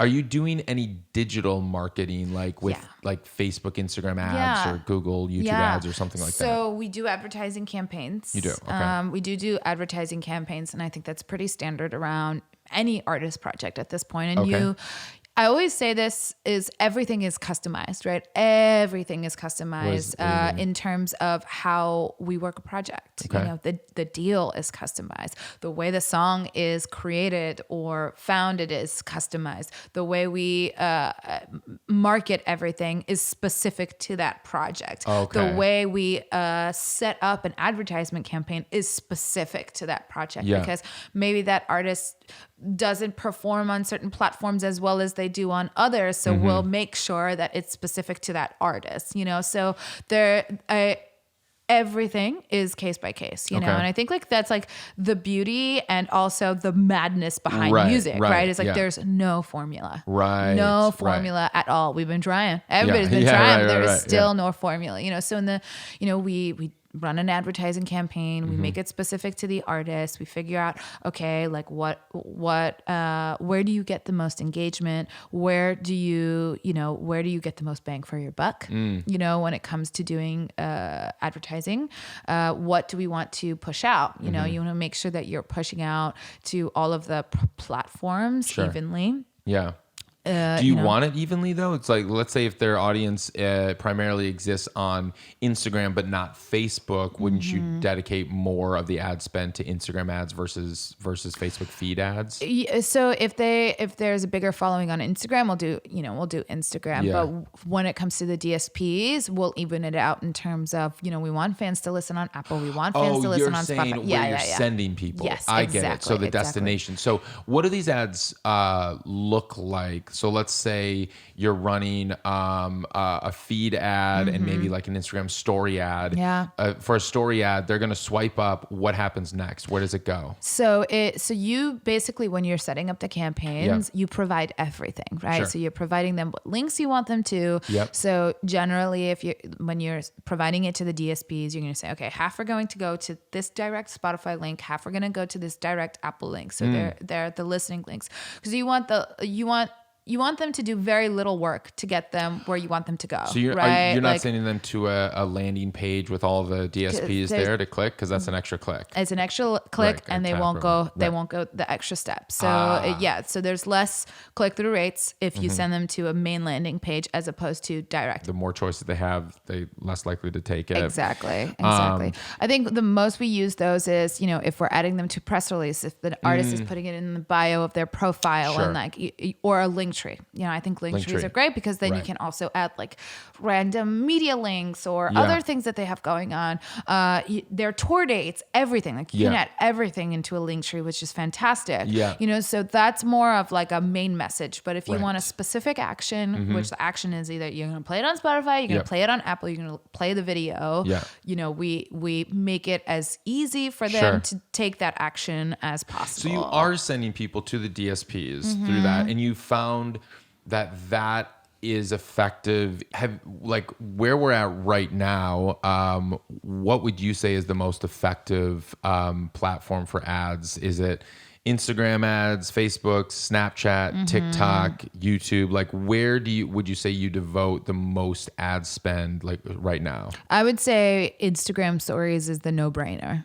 Are you doing any digital marketing with like Facebook, Instagram ads or Google, YouTube ads or something like that? So we do advertising campaigns. You do? Okay. We do advertising campaigns, and I think that's pretty standard around any artist project at this point. And I always say this is everything is customized, right? Everything is customized in terms of how we work a project. Okay. You know, the deal is customized. The way the song is created or founded is customized. The way we market everything is specific to that project. Okay. The way we set up an advertisement campaign is specific to that project because maybe that artist doesn't perform on certain platforms as well as they do on others. So we'll make sure that it's specific to that artist, you know? So everything is case by case, you know? And I think like that's like the beauty and also the madness behind music, right? It's like there's no formula. Right. No formula at all. We've been trying. Everybody's been trying. There's still no formula, you know? So we run an advertising campaign. We make it specific to the artist. We figure out, okay, like where do you get the most engagement? Where do you get the most bang for your buck? You know, when it comes to doing advertising, what do we want to push out? You know, you want to make sure that you're pushing out to all of the platforms evenly. Yeah. Do you want it evenly though? It's like, let's say if their audience primarily exists on Instagram but not Facebook, wouldn't you dedicate more of the ad spend to Instagram ads versus Facebook feed ads? So if there's a bigger following on Instagram, we'll do Instagram. Yeah. But when it comes to the DSPs, we'll even it out in terms of, you know, we want fans to listen on Apple, we want fans to listen on Spotify. Where you're sending people. Yes, I get it. So the exactly. destination. So what do these ads look like? So let's say you're running a feed ad and maybe like an Instagram story ad. Yeah. For a story ad, they're going to swipe up. What happens next? Where does it go? So you basically, when you're setting up the campaigns, you provide everything, right? Sure. So you're providing them what links you want them to. Yep. So generally, when you're providing it to the DSPs, you're going to say, okay, half are going to go to this direct Spotify link, half are going to go to this direct Apple link. So they're the listening links, because you want them to do very little work to get them where you want them to go. So you're not sending them to a landing page with all the DSPs there to click, because that's an extra click. It's an extra click, and they won't go the extra step. So so there's less click-through rates if you send them to a main landing page as opposed to direct. The more choices they have, they less likely to take it. Exactly. I think the most we use those is, you know, if we're adding them to press release, if the artist is putting it in the bio of their profile and or a link tree. You know, I think link trees are great because then you can also add like random media links or other things that they have going on. Their tour dates, everything. Like you can add everything into a link tree, which is fantastic. Yeah. You know, so that's more of like a main message. But if you want a specific action, which the action is either you're going to play it on Spotify, you're going to play it on Apple, you're going to play the video. Yeah. You know, we make it as easy for them to take that action as possible. So you are sending people to the DSPs through that, and you found that is effective. Where we're at right now, what would you say is the most effective platform for ads? Is it Instagram ads, Facebook, Snapchat, TikTok, YouTube? Like, where would you say you devote the most ad spend like right now? I would say Instagram stories is the no-brainer.